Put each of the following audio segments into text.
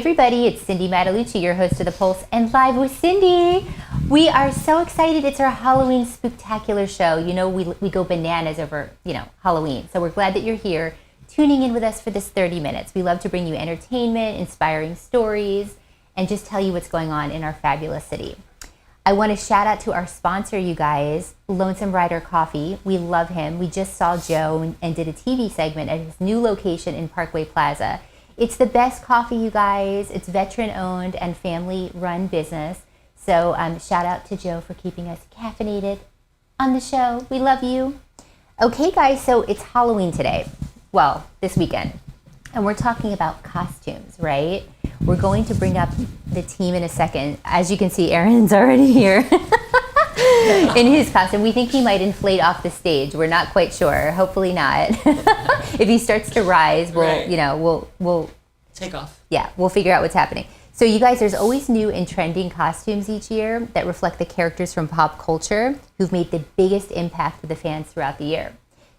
everybody, it's Cindy Matalucci, your host of The Pulse and Live with Cindy. We are so excited. It's our Halloween Spooktacular show. You know, we go bananas over, Halloween. So we're glad that you're here tuning in with us for this 30 minutes. We love to bring you entertainment, inspiring stories, and just tell you what's going on in our fabulous city. I want to shout out to our sponsor, you guys, Lonesome Rider Coffee. We love him. We just saw Joe and did a TV segment at his new location in Parkway Plaza. It's the best coffee, you guys. It's veteran-owned and family-run business. So shout out to Joe for keeping us caffeinated on the show. We love you. Okay, guys, so it's Halloween today. Well, this weekend. And we're talking about costumes, right? We're going to bring up the team in a second. As you can see, Aaron's already here in his costume. We think he might inflate off the stage. We're not quite sure. Hopefully not. If he starts to rise, we'll take off. Yeah, we'll figure out what's happening. So you guys, there's always new and trending costumes each year that reflect the characters from pop culture who've made the biggest impact with the fans throughout the year.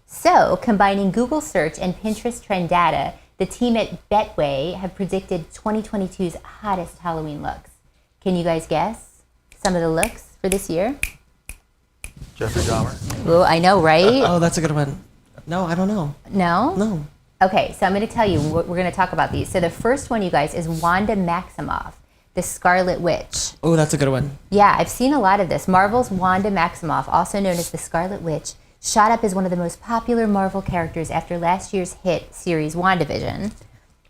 So combining Google search and Pinterest trend data, the team at Betway have predicted 2022's hottest Halloween looks. Can you guys guess some of the looks for this year? Jeffrey Dahmer. Oh, I know, right? Oh, that's a good one. No, I don't know. No? No. Okay, so I'm going to tell you, we're going to talk about these. So the first one, you guys, is Wanda Maximoff, the Scarlet Witch. Oh, that's a good one. Yeah, I've seen a lot of this. Marvel's Wanda Maximoff, also known as the Scarlet Witch, shot up as one of the most popular Marvel characters after last year's hit series WandaVision.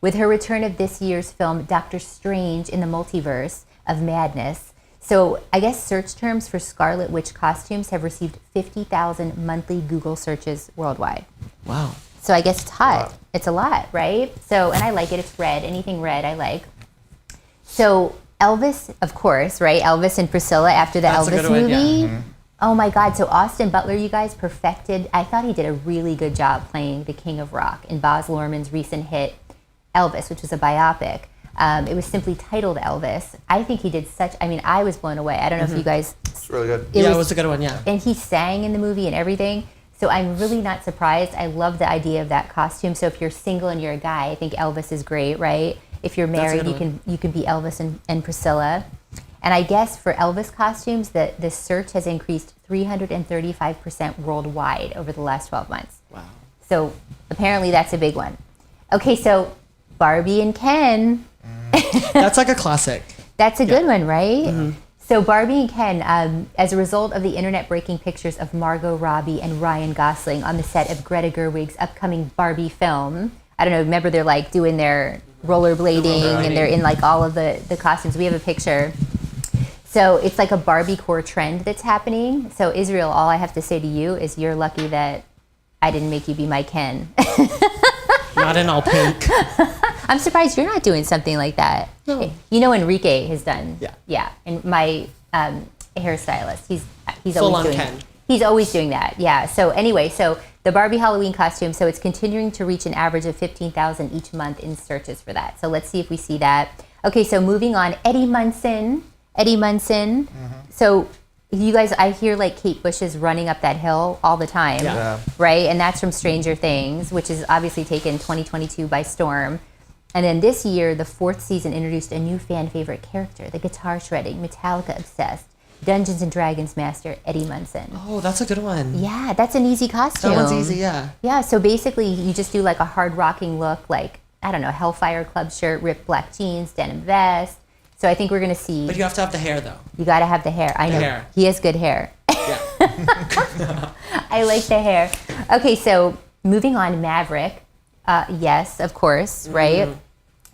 With her return of this year's film, Doctor Strange in the Multiverse of Madness. So I guess search terms for Scarlet Witch costumes have received 50,000 monthly Google searches worldwide. Wow. So I guess it's hot. Wow. It's a lot, right? So, and I like it. It's red. Anything red, I like. So Elvis, of course, right? Elvis and Priscilla after the That's a Elvis good one, movie. yeah. Mm-hmm. Oh my God. So Austin Butler, you guys, perfected. I thought he did a really good job playing the King of Rock in Baz Luhrmann's recent hit, Elvis, which was a biopic. It was simply titled Elvis. I think he did I was blown away. I don't know if you guys. It's really good. It was a good one, yeah. And he sang in the movie and everything. So I'm really not surprised. I love the idea of that costume. So if you're single and you're a guy, I think Elvis is great, right? If you're married, you can be Elvis and Priscilla. And I guess for Elvis costumes, the search has increased 335% worldwide over the last 12 months. Wow. So apparently that's a big one. Okay, so Barbie and Ken. That's like a classic. That's a good one, right? Mm-hmm. So Barbie and Ken, as a result of the internet breaking pictures of Margot Robbie and Ryan Gosling on the set of Greta Gerwig's upcoming Barbie film. I don't know, remember they're like doing their rollerblading and they're in like all of the costumes. We have a picture. So it's like a Barbie-core trend that's happening. So Israel, all I have to say to you is you're lucky that I didn't make you be my Ken. Not in all pink. I'm surprised you're not doing something like that. No. You know, Enrique has done. Yeah. Yeah, and my hairstylist, he's Full always on doing. Ken. He's always doing that. Yeah. So anyway, so the Barbie Halloween costume. So it's continuing to reach an average of 15,000 each month in searches for that. So let's see if we see that. Okay. So moving on, Eddie Munson. Mm-hmm. So you guys, I hear like Kate Bush is running up that hill all the time. Yeah. Right, and that's from Stranger Things, which is obviously taken 2022 by storm. And then this year, the fourth season introduced a new fan favorite character, the guitar shredding, Metallica obsessed, Dungeons and Dragons master, Eddie Munson. Oh, that's a good one. Yeah, that's an easy costume. That one's easy, yeah. Yeah, so basically you just do like a hard rocking look, like, I don't know, Hellfire Club shirt, ripped black jeans, denim vest. So I think we're going to see. But you have to have the hair, though. You got to have the hair. I know. Hair. He has good hair. Yeah. I like the hair. Okay, so moving on, Maverick. Yes, of course, right?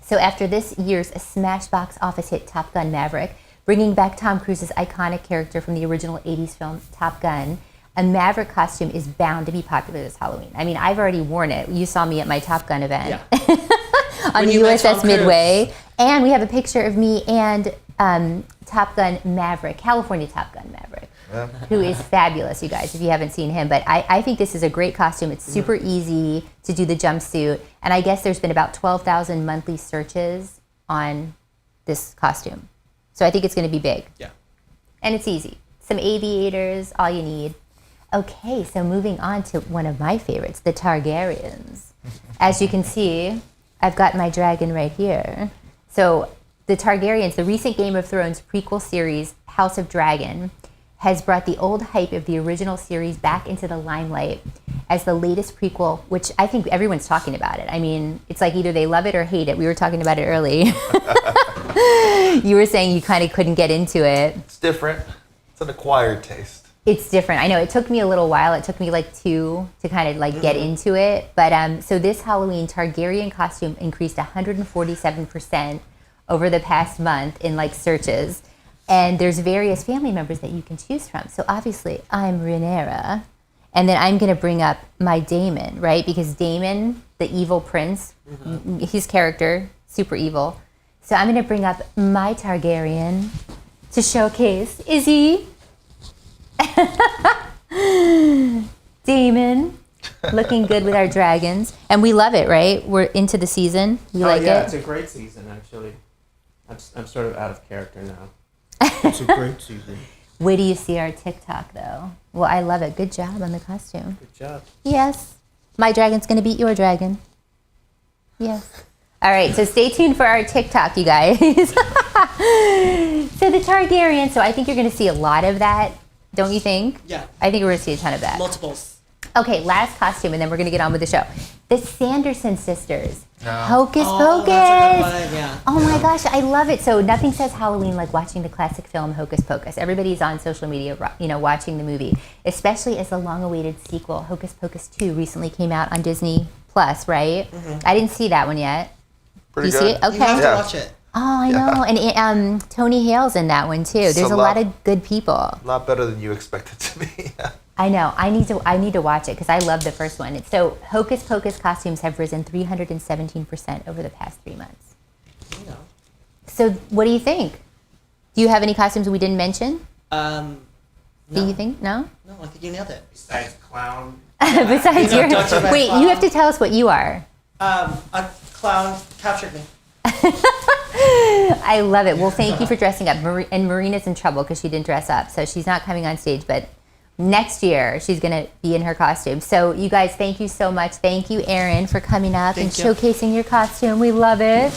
So after this year's smash box office hit Top Gun Maverick, bringing back Tom Cruise's iconic character from the original 80s film Top Gun, a Maverick costume is bound to be popular this Halloween. I mean, I've already worn it. You saw me at my Top Gun event. Yeah. On the USS Midway. And we have a picture of me and Top Gun Maverick, California Top Gun Maverick, who is fabulous, you guys, if you haven't seen him. But I think this is a great costume. It's super easy to do the jumpsuit. And I guess there's been about 12,000 monthly searches on this costume. So I think it's going to be big. Yeah. And it's easy. Some aviators, all you need. Okay, so moving on to one of my favorites, the Targaryens. As you can see, I've got my dragon right here. So the Targaryens, the recent Game of Thrones prequel series, House of Dragon, has brought the old hype of the original series back into the limelight as the latest prequel, which I think everyone's talking about it. I mean, it's like either they love it or hate it. We were talking about it early. You were saying you kind of couldn't get into it. It's different. It's an acquired taste. It's different. I know it took me a little while. It took me like 2 to kind of like get into it. But so this Halloween Targaryen costume increased 147% over the past month in like searches. And there's various family members that you can choose from. So obviously I'm Rhaenyra. And then I'm going to bring up my Daemon, right? Because Daemon, the evil prince, his character, super evil. So I'm going to bring up my Targaryen to showcase Izzy. Daemon, looking good with our dragons. And we love it, right? We're into the season. We like yeah, it. it's a great season, actually. I'm sort of out of character now. It's a great season. Wait till you see our TikTok, though. Well, I love it. Good job on the costume. Good job. Yes. My dragon's going to beat your dragon. Yes. All right, so stay tuned for our TikTok, you guys. So the Targaryen, so I think you're going to see a lot of that, don't you think? Yeah. I think we're going to see a ton of that. Multiples. Okay, last costume, and then we're going to get on with the show. The Sanderson sisters. No. Hocus Pocus. That's a good one, yeah. Oh my gosh, I love it. So nothing says Halloween like watching the classic film Hocus Pocus. Everybody's on social media, watching the movie, especially as the long-awaited sequel, Hocus Pocus 2, recently came out on Disney Plus, right? I didn't see that one yet. Pretty Do you good. see it? Okay. You have to Yeah. watch it. Oh, I know. And Tony Hale's in that one too. It's There's a a lot lot- of good people. A lot better than you expected to be. I know. I need to watch it because I love the first one. So Hocus Pocus costumes have risen 317% over the past 3 months. You know. So what do you think? Do you have any costumes we didn't mention? No. Do you think? No? No, I think you nailed it. Besides clown. Besides You know, your... don't you Wait, clown? you have to tell us what you are. A clown captured me. I love it. Well, thank you for dressing up. And Marina's in trouble because she didn't dress up. So she's not coming on stage. But next year, she's going to be in her costume. So you guys, thank you so much. Thank you, Erin, for coming up and Thank you. showcasing your costume. We love it.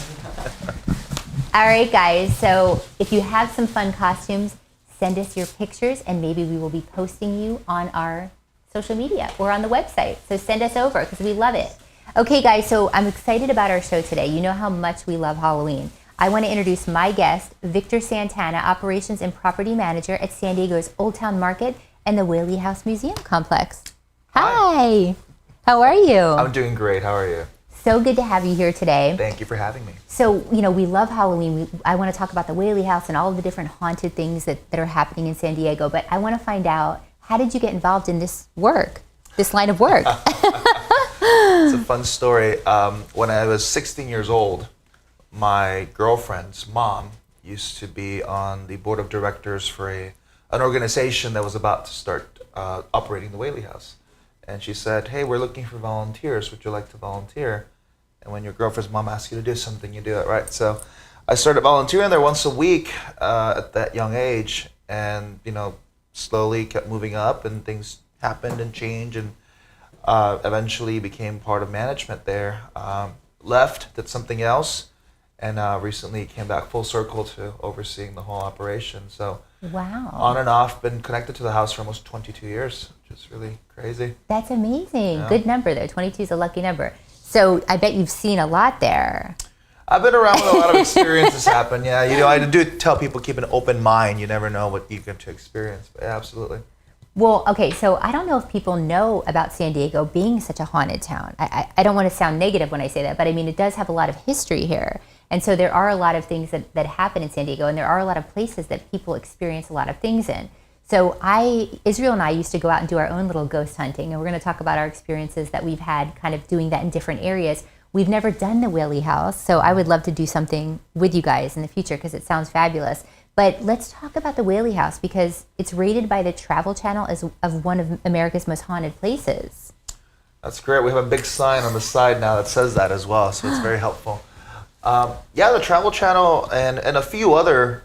All right, guys. So if you have some fun costumes, send us your pictures. And maybe we will be posting you on our social media or on the website. So send us over because we love it. Okay, guys, so I'm excited about our show today. You know how much we love Halloween. I want to introduce my guest, Victor Santana, Operations and Property Manager at San Diego's Old Town Market and the Whaley House Museum Complex. Hi. How are you? I'm doing great. How are you? So good to have you here today. Thank you for having me. So, we love Halloween. I want to talk about the Whaley House and all of the different haunted things that are happening in San Diego, but I want to find out, how did you get involved in this line of work? It's a fun story. When I was 16 years old, my girlfriend's mom used to be on the board of directors for an organization that was about to start operating the Whaley House. And she said, hey, we're looking for volunteers. Would you like to volunteer? And when your girlfriend's mom asks you to do something, you do it, right? So I started volunteering there once a week at that young age, and slowly kept moving up, and things happened and changed, and eventually became part of management there. Left, did something else, and recently came back full circle to overseeing the whole operation. So Wow. on and off, been connected to the house for almost 22 years, which is really crazy. That's amazing. Yeah. Good number, though. 22 is a lucky number. So I bet you've seen a lot there. I've been around when a lot of experiences happen. Yeah, I do tell people, keep an open mind. You never know what you get to experience. But yeah, absolutely. Well, okay, so I don't know if people know about San Diego being such a haunted town. I don't want to sound negative when I say that, but I mean, it does have a lot of history here. And so there are a lot of things that happen in San Diego, and there are a lot of places that people experience a lot of things in. So Israel and I used to go out and do our own little ghost hunting, and we're going to talk about our experiences that we've had kind of doing that in different areas. We've never done the Whaley House, so I would love to do something with you guys in the future because it sounds fabulous. But let's talk about the Whaley House because it's rated by the Travel Channel as of one of America's most haunted places. That's great. We have a big sign on the side now that says that as well, so it's very helpful. Yeah, the Travel Channel and a few other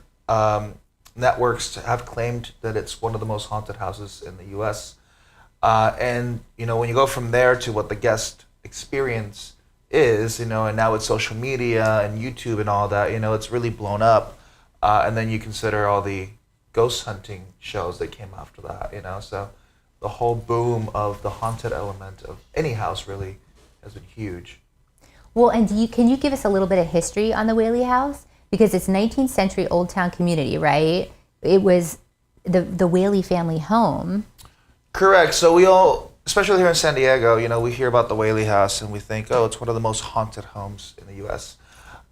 networks have claimed that it's one of the most haunted houses in the U.S. And when you go from there to what the guests experience, is, and now with social media and YouTube and all that, it's really blown up. And then you consider all the ghost hunting shows that came after that, so the whole boom of the haunted element of any house really has been huge. Well, and can you give us a little bit of history on the Whaley House? Because it's 19th century Old Town community, right? It was the Whaley family home. Correct. So we all, especially here in San Diego, we hear about the Whaley House and we think, oh, it's one of the most haunted homes in the U.S.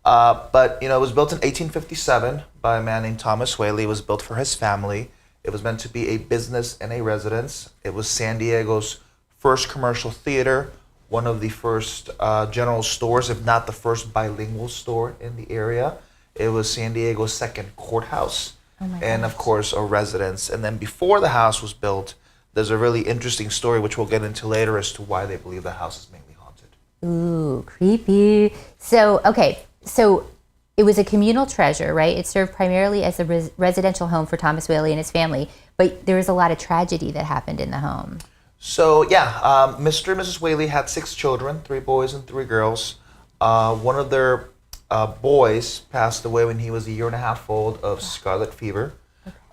But it was built in 1857 by a man named Thomas Whaley. It was built for his family. It was meant to be a business and a residence. It was San Diego's first commercial theater, one of the first general stores, if not the first bilingual store in the area. It was San Diego's second courthouse, and of course a residence. And then before the house was built, there's a really interesting story, which we'll get into later, as to why they believe the house is mainly haunted. Ooh, creepy. So it was a communal treasure, right? It served primarily as a residential home for Thomas Whaley and his family, but there was a lot of tragedy that happened in the home. So Mr. and Mrs. Whaley had 6 children, 3 boys and 3 girls. One of their boys passed away when he was a year and a half old of scarlet fever.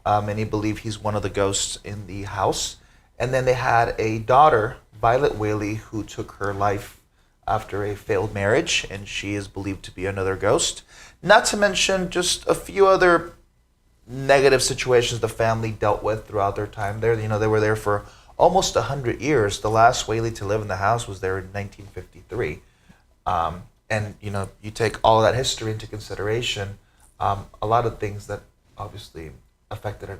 Many believe he's one of the ghosts in the house. And then they had a daughter, Violet Whaley, who took her life after a failed marriage, and she is believed to be another ghost. Not to mention just a few other negative situations the family dealt with throughout their time there. They were there for almost 100 years. The last Whaley to live in the house was there in 1953. And, you take all of that history into consideration, a lot of things that obviously affected it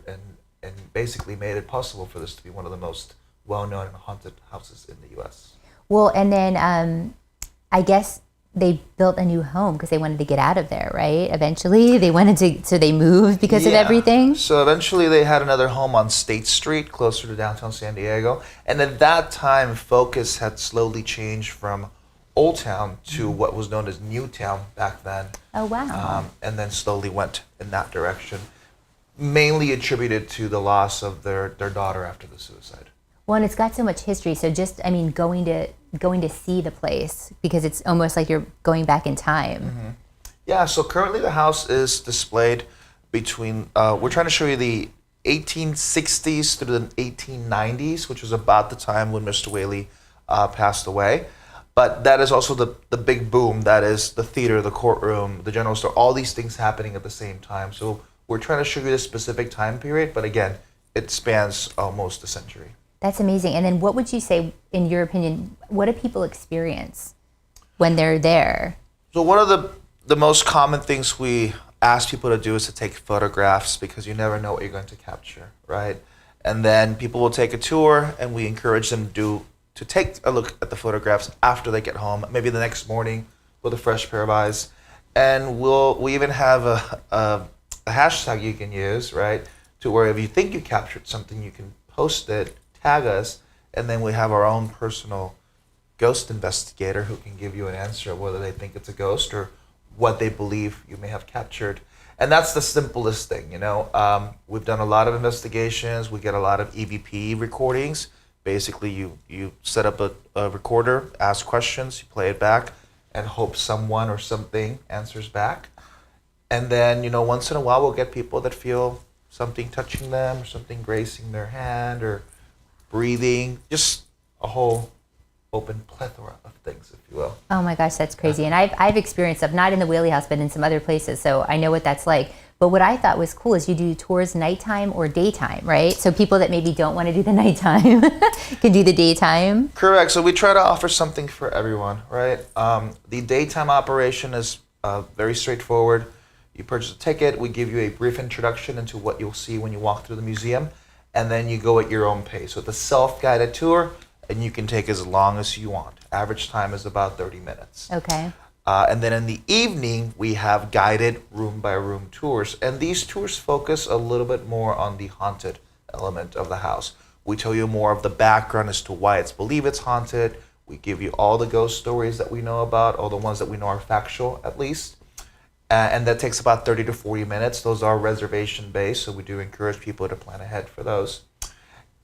and basically made it possible for this to be one of the most well-known and haunted houses in the U.S. Well, and then I guess they built a new home because they wanted to get out of there, right? Eventually, so they moved because of everything? So eventually they had another home on State Street, closer to downtown San Diego. And at that time, focus had slowly changed from Old Town to what was known as New Town back then. Oh, wow. And then slowly went in that direction, mainly attributed to the loss of their daughter after the suicide. Well, and it's got so much history. So just, going to see the place, because it's almost like you're going back in time. Mm-hmm. Yeah, so currently the house is displayed between, we're trying to show you the 1860s through the 1890s, which was about the time when Mr. Whaley passed away. But that is also the big boom. That is the theater, the courtroom, the general store, all these things happening at the same time. So we're trying to show you this specific time period, but again, it spans almost a century. That's amazing. And then what would you say, in your opinion, what do people experience when they're there? So one of the most common things we ask people to do is to take photographs, because you never know what you're going to capture, right? And then people will take a tour, and we encourage them to take a look at the photographs after they get home, maybe the next morning with a fresh pair of eyes. And we even have a hashtag you can use, right? To where if you think you captured something, you can post it, tag us, and then we have our own personal ghost investigator who can give you an answer of whether they think it's a ghost or what they believe you may have captured. And that's the simplest thing, We've done a lot of investigations. We get a lot of EVP recordings. Basically, you set up a recorder, ask questions, you play it back, and hope someone or something answers back. And then, once in a while, we'll get people that feel something touching them, or something gracing their hand, or breathing, just a whole open plethora of things, if you will. Oh my gosh, that's crazy. And I've experienced stuff, not in the Whaley House, but in some other places, so I know what that's like. But what I thought was cool is you do tours nighttime or daytime, right? So people that maybe don't want to do the nighttime can do the daytime. Correct. So we try to offer something for everyone, right? The daytime operation is very straightforward. You purchase a ticket, we give you a brief introduction into what you'll see when you walk through the museum, and then you go at your own pace. So it's a self-guided tour, and you can take as long as you want. Average time is about 30 minutes. Okay. And then in the evening, we have guided room-by-room tours. And these tours focus a little bit more on the haunted element of the house. We tell you more of the background as to why it's believed it's haunted. We give you all the ghost stories that we know about, all the ones that we know are factual, at least. And that takes about 30 to 40 minutes. Those are reservation-based, so we do encourage people to plan ahead for those.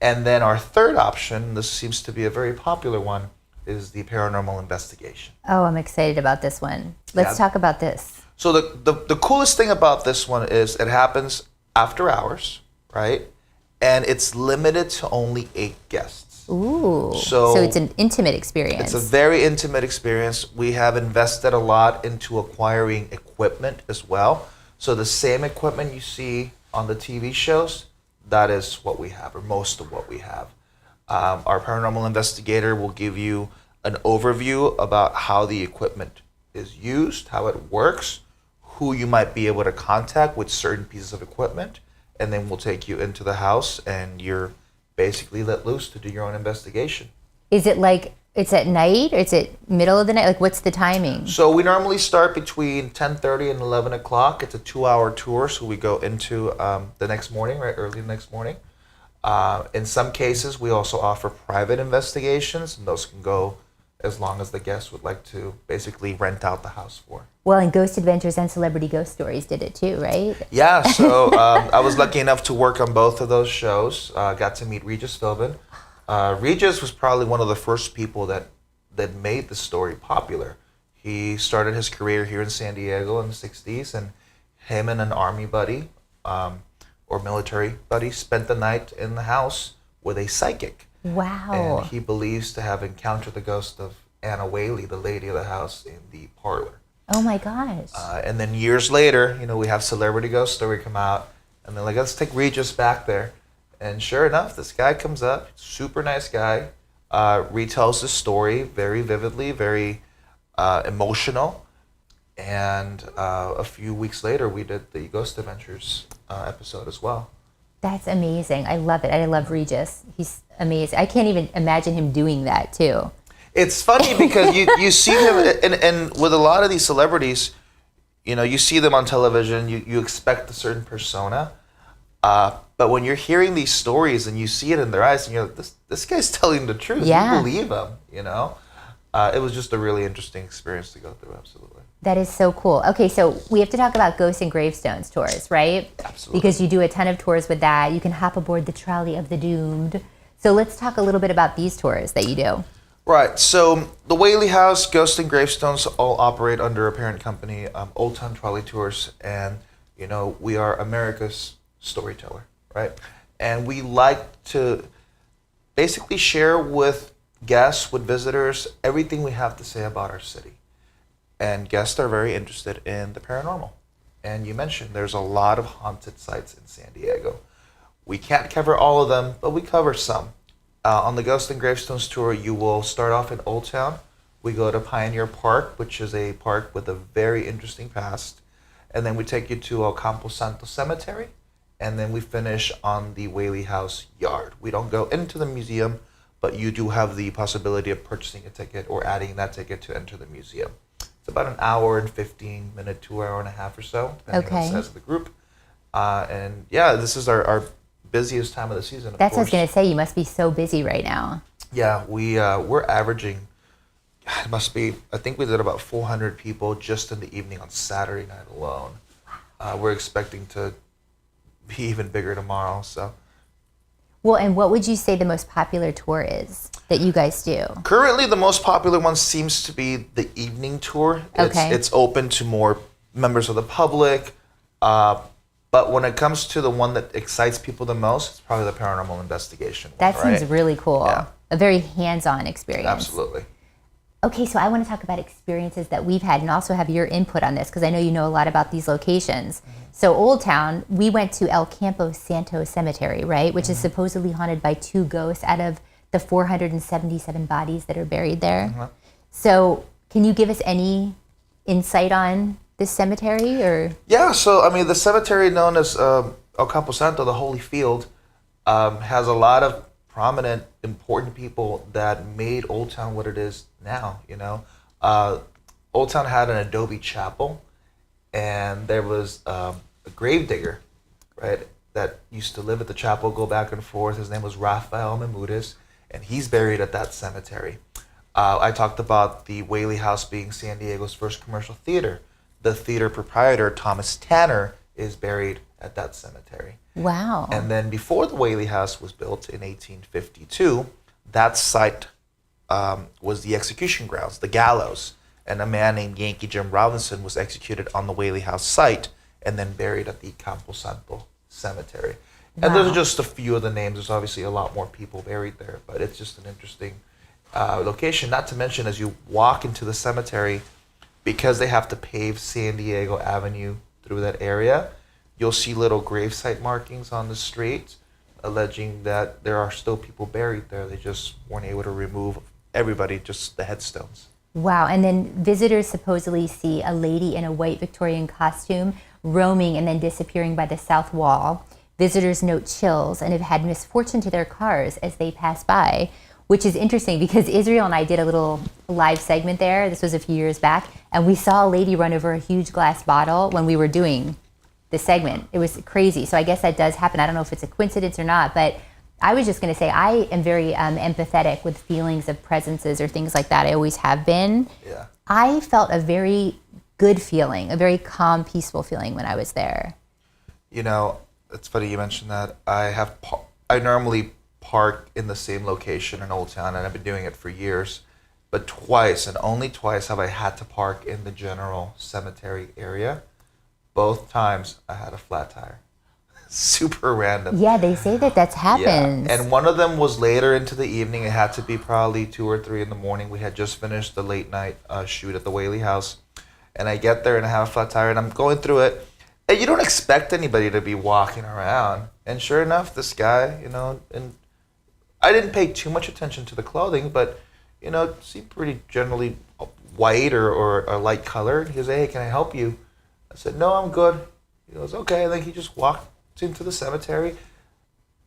And then our third option, this seems to be a very popular one, is the paranormal investigation. Oh, I'm excited about this one. Let's Yeah. talk about this. So the coolest thing about this one is it happens after hours, right? And it's limited to only 8 guests. Ooh. So it's an intimate experience. It's a very intimate experience. We have invested a lot into acquiring equipment as well. So the same equipment you see on the TV shows, that is what we have, or most of what we have. Our paranormal investigator will give you an overview about how the equipment is used, how it works, who you might be able to contact with certain pieces of equipment, and then we'll take you into the house and you're basically let loose to do your own investigation. Is it like it's at night or is it middle of the night? Like what's the timing? So we normally start between 10:30 and 11 o'clock. It's a 2-hour tour, so we go into the next morning, right, early the next morning. In some cases, we also offer private investigations, and those can go as long as the guest would like to basically rent out the house for. Well, and Ghost Adventures and Celebrity Ghost Stories did it too, right? Yeah, so I was lucky enough to work on both of those shows. Got to meet Regis Philbin. Regis was probably one of the first people that made the story popular. He started his career here in San Diego in the 60s, and him and an army buddy or military buddy spent the night in the house with a psychic. Wow. And he believes to have encountered the ghost of Anna Whaley, the lady of the house, in the parlor. Oh my gosh. And then years later, we have Celebrity Ghost Story come out, and they're like, let's take Regis back there. And sure enough, this guy comes up, super nice guy, retells his story very vividly, very emotional. And a few weeks later, we did the Ghost Adventures episode as well. That's amazing. I love it. I love Regis. He's amazing. I can't even imagine him doing that too. It's funny because you see him, and with a lot of these celebrities, you see them on television, you expect a certain persona. But when you're hearing these stories and you see it in their eyes, and you're like, this guy's telling the truth. Yeah. You believe him, It was just a really interesting experience to go through, absolutely. That is so cool. Okay, so we have to talk about Ghosts and Gravestones tours, right? Absolutely. Because you do a ton of tours with that. You can hop aboard the Trolley of the Doomed. So let's talk a little bit about these tours that you do. Right, so the Whaley House, Ghosts and Gravestones all operate under a parent company, Old Town Trolley Tours, and, we are America's storyteller, right? And we like to basically share with guests, with visitors, everything we have to say about our city. And guests are very interested in the paranormal. And you mentioned there's a lot of haunted sites in San Diego. We can't cover all of them, but we cover some. On the Ghost and Gravestones tour, you will start off in Old Town. We go to Pioneer Park, which is a park with a very interesting past. And then we take you to El Campo Santo Cemetery. And then we finish on the Whaley House yard. We don't go into the museum, but you do have the possibility of purchasing a ticket or adding that ticket to enter the museum. It's about an hour and 15-minute, 2 hour and a half or so, depending on the size of the group. And yeah, this is our busiest time of the season. That's what I was going to say. You must be so busy right now. Yeah, we're averaging. It must be. I think we did about 400 people just in the evening on Saturday night alone. We're expecting to be even bigger tomorrow. So. Well, and what would you say the most popular tour is that you guys do? Currently, the most popular one seems to be the evening tour. It's open to more members of the public. But when it comes to the one that excites people the most, it's probably the paranormal investigation one, That right? seems really cool. Yeah. A very hands-on experience. Absolutely. Okay, so I want to talk about experiences that we've had and also have your input on this because I know you know a lot about these locations. So Old Town, we went to El Campo Santo Cemetery, right, which is supposedly haunted by 2 ghosts out of the 477 bodies that are buried there. So can you give us any insight on this cemetery? Or Yeah, so the cemetery known as El Campo Santo, the Holy Field, has a lot of prominent, important people that made Old Town what it is now, Old Town had an adobe chapel, and there was a grave digger, right, that used to live at the chapel, go back and forth. His name was Rafael Memudis, and he's buried at that cemetery. I talked about the Whaley House being San Diego's first commercial theater. The theater proprietor, Thomas Tanner, is buried at that cemetery. wow. And then before the Whaley House was built in 1852, that site was the execution grounds, the gallows. And a man named Yankee Jim Robinson was executed on the Whaley House site and then buried at the Camposanto Cemetery. And those are just a few of the names. There's obviously a lot more people buried there, but it's just an interesting location. Not to mention, as you walk into the cemetery, because they have to pave San Diego Avenue through that area, you'll see little gravesite markings on the street alleging that there are still people buried there. They just weren't able to remove everybody, just the headstones. Wow. And then visitors supposedly see a lady in a white Victorian costume roaming and then disappearing by the south wall. Visitors note chills and have had misfortune to their cars as they pass by, which is interesting because Israel and I did a little live segment there. This was a few years back, and we saw a lady run over a huge glass bottle when we were doing the segment. It was crazy. So I guess that does happen. I don't know if it's a coincidence or not, but I was just going to say I am very empathetic with feelings of presences or things like that. I always have been. Yeah. I felt a very good feeling, a very calm, peaceful feeling when I was there. You know, it's funny you mentioned that. I normally park in the same location in Old Town, and I've been doing it for years. But twice, and only twice, have I had to park in the general cemetery area. Both times I had a flat tire. Super random. Yeah, they say that that's happened. Yeah. And one of them was later into the evening. It had to be probably 2 or 3 in the morning. We had just finished the late night shoot at the Whaley House. And I get there and I have a flat tire and I'm going through it. And you don't expect anybody to be walking around. And sure enough, this guy, you know, and I didn't pay too much attention to the clothing, but, you know, it seemed pretty generally white or light colored. He goes, "Hey, can I help you?" I said, "No, I'm good." He goes, "Okay." And then he just walked into the cemetery.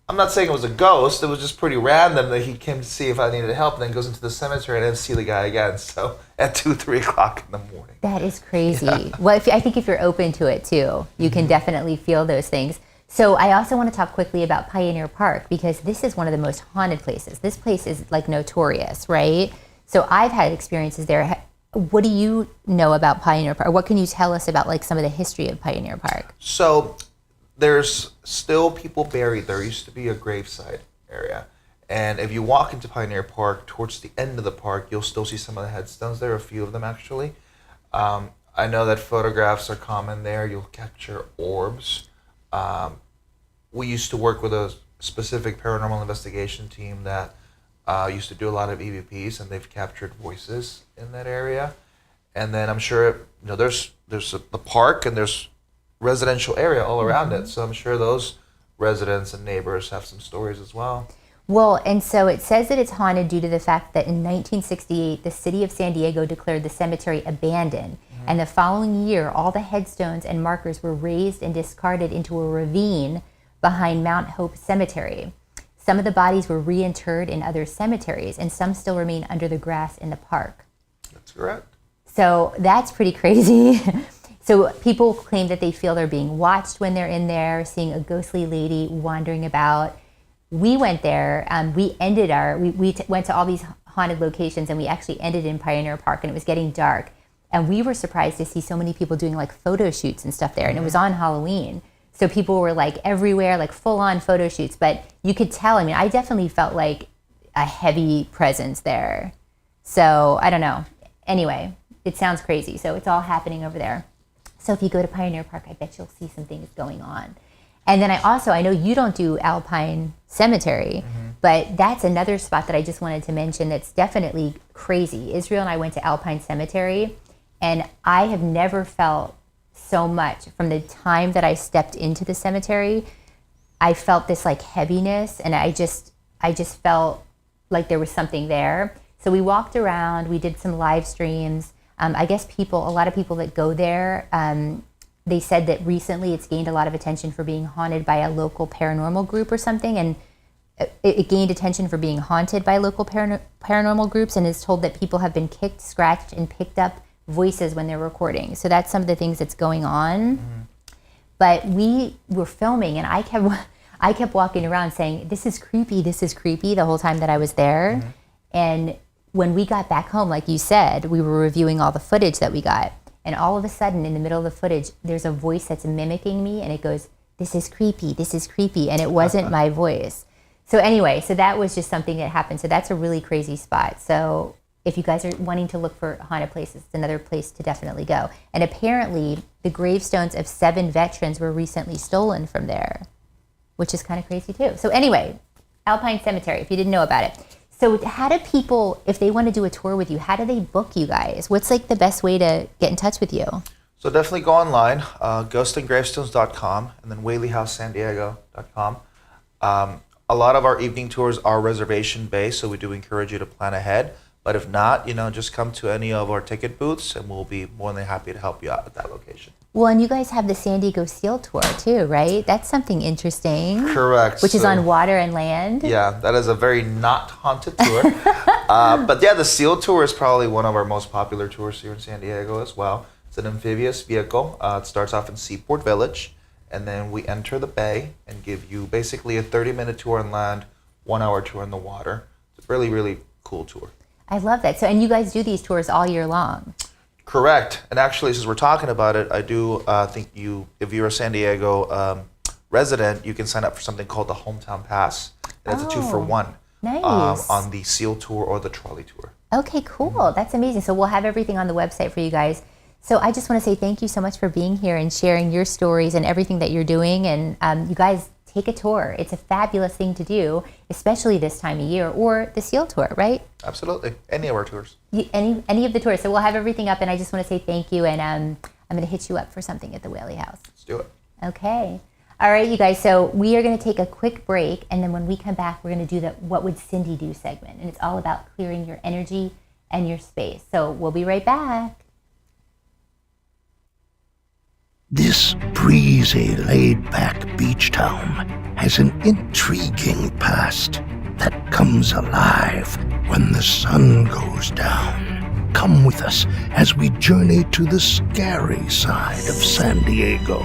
I'm not saying it was a ghost. It was just pretty random that he came to see if I needed help, and then goes into the cemetery and I didn't see the guy again. So at 2, 3 o'clock in the morning. That is crazy. Yeah. Well, I think if you're open to it too, you can definitely feel those things. So I also want to talk quickly about Pioneer Park because this is one of the most haunted places. This place is like notorious, right? So I've had experiences there. What do you know about Pioneer Park? What can you tell us about like some of the history of Pioneer Park? So there's still people buried. There used to be a gravesite area. And if you walk into Pioneer Park, towards the end of the park, you'll still see some of the headstones there, a few of them actually. I know that photographs are common there. You'll capture orbs. We used to work with a specific paranormal investigation team that used to do a lot of EVPs, and they've captured voices in that area. And then I'm sure, you know, there's the park and there's residential area all around it. So I'm sure those residents and neighbors have some stories as well. Well, and so it says that it's haunted due to the fact that in 1968, the city of San Diego declared the cemetery abandoned. And the following year, all the headstones and markers were raised and discarded into a ravine behind Mount Hope Cemetery. Some of the bodies were reinterred in other cemeteries, and some still remain under the grass in the park. That's correct. So that's pretty crazy. So people claim that they feel they're being watched when they're in there, seeing a ghostly lady wandering about. We went there. We went to all these haunted locations, and we actually ended in Pioneer Park, and it was getting dark. And we were surprised to see so many people doing like photo shoots and stuff there. And it was on Halloween. So people were like everywhere, like full on photo shoots. But you could tell, I mean, I definitely felt like a heavy presence there. So I don't know. Anyway, it sounds crazy. So it's all happening over there. So if you go to Pioneer Park, I bet you'll see some things going on. And then I know you don't do Alpine Cemetery, but that's another spot that I just wanted to mention that's definitely crazy. Israel and I went to Alpine Cemetery, and I have never felt so much from the time that I stepped into the cemetery. I felt this like heaviness, and I just felt like there was something there. So we walked around, we did some live streams. I guess a lot of people that go there, they said that recently it's gained a lot of attention for being haunted by a local paranormal group or something, and it gained attention for being haunted by local paranormal groups, and is told that people have been kicked, scratched, and picked up voices when they're recording. So that's some of the things that's going on. But we were filming, and I kept walking around saying, this is creepy, the whole time that I was there. And when we got back home, like you said, we were reviewing all the footage that we got. And all of a sudden, in the middle of the footage, there's a voice that's mimicking me, and it goes, this is creepy. And it wasn't my voice. So anyway, so that was just something that happened. So that's a really crazy spot. So if you guys are wanting to look for haunted places, it's another place to definitely go. And apparently the gravestones of 7 veterans were recently stolen from there, which is kind of crazy too. So anyway, Alpine Cemetery, if you didn't know about it. So how do people, if they want to do a tour with you, how do they book you guys? What's like the best way to get in touch with you? So definitely go online, ghostandgravestones.com, and then whaleyhousesandiego.com. A lot of our evening tours are reservation based, so we do encourage you to plan ahead. But if not, just come to any of our ticket booths, and we'll be more than happy to help you out at that location. Well, and you guys have the San Diego Seal Tour too, right? That's something interesting. Correct. Which is on water and land. Yeah, that is a very not haunted tour. But yeah, the Seal Tour is probably one of our most popular tours here in San Diego as well. It's an amphibious vehicle. It starts off in Seaport Village, and then we enter the bay and give you basically a 30-minute tour on land, 1-hour tour in the water. It's a really, really cool tour. I love that. So, and you guys do these tours all year long. Correct. And actually, since we're talking about it, I do think if you're a San Diego resident, you can sign up for something called the Hometown Pass. And it's a 2-for-1 nice. On the Seal Tour or the Trolley Tour. Okay, cool. That's amazing. So we'll have everything on the website for you guys. So I just want to say thank you so much for being here and sharing your stories and everything that you're doing. And you guys take a tour. It's a fabulous thing to do, especially this time of year, or the Seal Tour, right? Absolutely. Any of our tours. Any of the tours. So we'll have everything up, and I just want to say thank you, and I'm going to hit you up for something at the Whaley House. Let's do it. Okay. All right, you guys. So we are going to take a quick break, and then when we come back, we're going to do the What Would Cindy Do segment, and it's all about clearing your energy and your space. So we'll be right back. This breezy, laid-back beach town has an intriguing past that comes alive when the sun goes down. Come with us as we journey to the scary side of San Diego.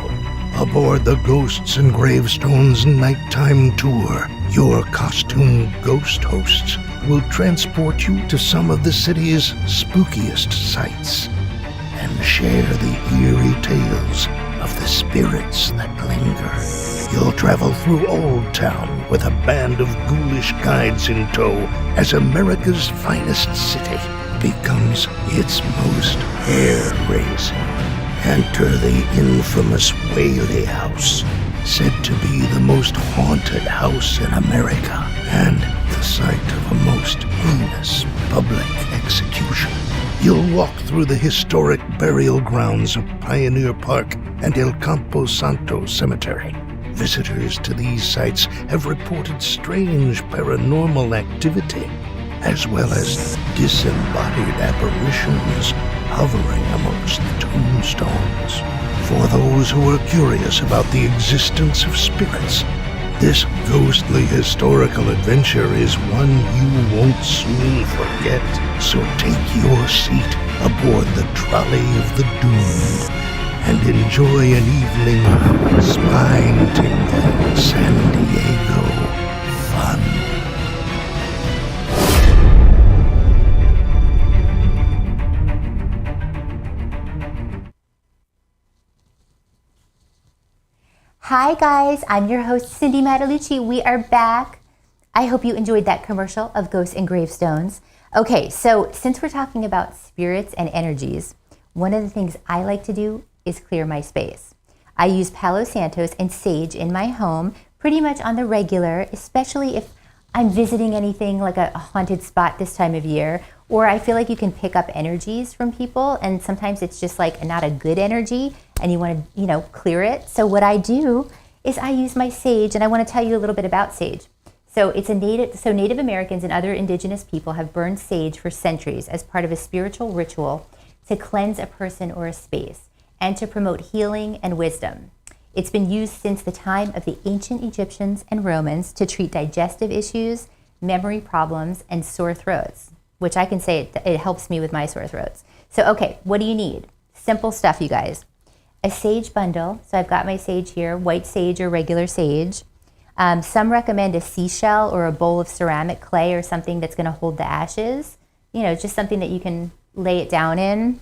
Aboard the Ghosts and Gravestones Nighttime Tour, your costumed ghost hosts will transport you to some of the city's spookiest sights and share the eerie tales of the spirits that linger. You'll travel through Old Town with a band of ghoulish guides in tow as America's finest city becomes its most hair-raising. Enter the infamous Whaley House, said to be the most haunted house in America and the site of a most heinous public execution. You'll walk through the historic burial grounds of Pioneer Park and El Campo Santo Cemetery. Visitors to these sites have reported strange paranormal activity, as well as disembodied apparitions hovering amongst the tombstones. For those who are curious about the existence of spirits, this ghostly historical adventure is one you won't soon forget. So take your seat aboard the Trolley of the Doomed and enjoy an evening of spine-tingling San Diego fun. Hi guys, I'm your host Cindy Matalucci. We are back. I hope you enjoyed that commercial of Ghosts and Gravestones. Okay, so since we're talking about spirits and energies, one of the things I like to do is clear my space. I use Palo Santos and sage in my home pretty much on the regular, especially if I'm visiting anything like a haunted spot this time of year, or I feel like you can pick up energies from people, and sometimes it's just like not a good energy and you want to, clear it. So what I do is I use my sage, and I want to tell you a little bit about sage. So Native Americans and other indigenous people have burned sage for centuries as part of a spiritual ritual to cleanse a person or a space and to promote healing and wisdom. It's been used since the time of the ancient Egyptians and Romans to treat digestive issues, memory problems, and sore throats, which I can say it helps me with my sore throats. So, okay, what do you need? Simple stuff, you guys. A sage bundle. So I've got my sage here, white sage or regular sage. Some recommend a seashell or a bowl of ceramic clay or something that's going to hold the ashes. Just something that you can lay it down in.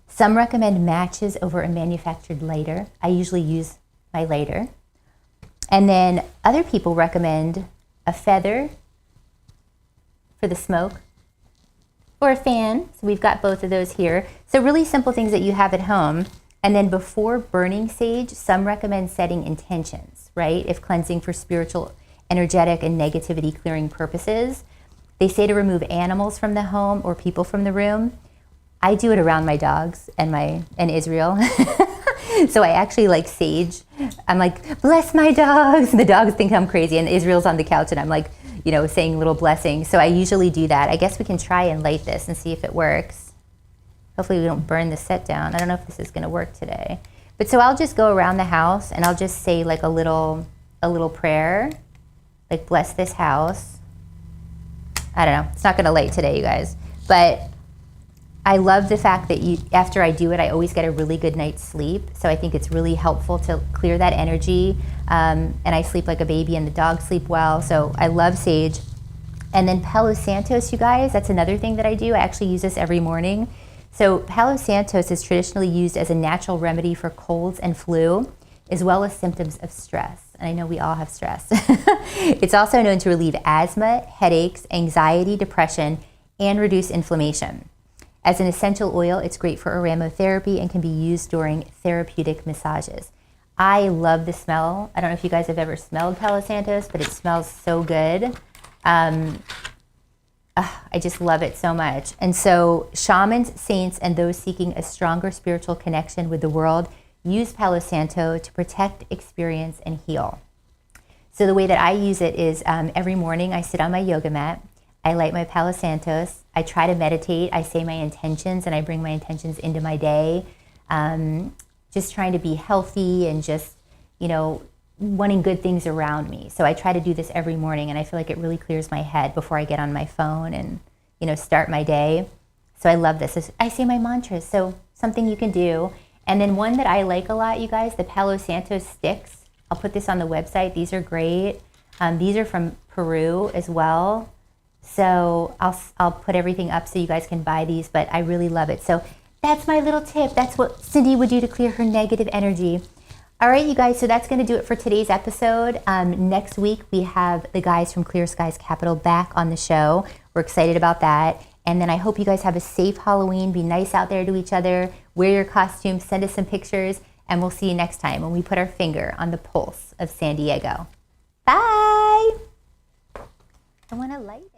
Some recommend matches over a manufactured lighter. I usually use my lighter. And then other people recommend a feather for the smoke, or a fan. So we've got both of those here. So really simple things that you have at home. And then before burning sage, some recommend setting intentions, right? If cleansing for spiritual, energetic, and negativity clearing purposes. They say to remove animals from the home or people from the room. I do it around my dogs and Israel. So I actually like sage. I'm like, bless my dogs. And the dogs think I'm crazy. And Israel's on the couch and I'm like, saying little blessings. So I usually do that. I guess we can try and light this and see if it works. Hopefully we don't burn the set down. I don't know if this is going to work today. But so I'll just go around the house and I'll just say like a little prayer, like bless this house. I don't know. It's not going to light today, you guys. But I love the fact that after I do it, I always get a really good night's sleep. So I think it's really helpful to clear that energy. And I sleep like a baby and the dogs sleep well. So I love sage. And then Palo Santos, you guys, that's another thing that I do. I actually use this every morning. So Palo Santos is traditionally used as a natural remedy for colds and flu, as well as symptoms of stress. And I know we all have stress. It's also known to relieve asthma, headaches, anxiety, depression, and reduce inflammation. As an essential oil, it's great for aromatherapy and can be used during therapeutic massages. I love the smell. I don't know if you guys have ever smelled Palo Santos, but it smells so good. I just love it so much. And so shamans, saints, and those seeking a stronger spiritual connection with the world use Palo Santo to protect, experience, and heal. So the way that I use it is every morning I sit on my yoga mat, I light my Palo Santos, I try to meditate, I say my intentions, and I bring my intentions into my day, just trying to be healthy and just, wanting good things around me. So I try to do this every morning, and I feel like it really clears my head before I get on my phone and, start my day. So I love this. I say my mantras, so something you can do. And then one that I like a lot, you guys, the Palo Santo sticks. I'll put this on the website. These are great. These are from Peru as well. So I'll put everything up so you guys can buy these, but I really love it. So that's my little tip. That's what Cindy would do to clear her negative energy. All right, you guys, so that's going to do it for today's episode. Next week, we have the guys from Clear Skies Capital back on the show. We're excited about that. And then I hope you guys have a safe Halloween. Be nice out there to each other. Wear your costumes. Send us some pictures. And we'll see you next time when we put our finger on the pulse of San Diego. Bye. I want to light it.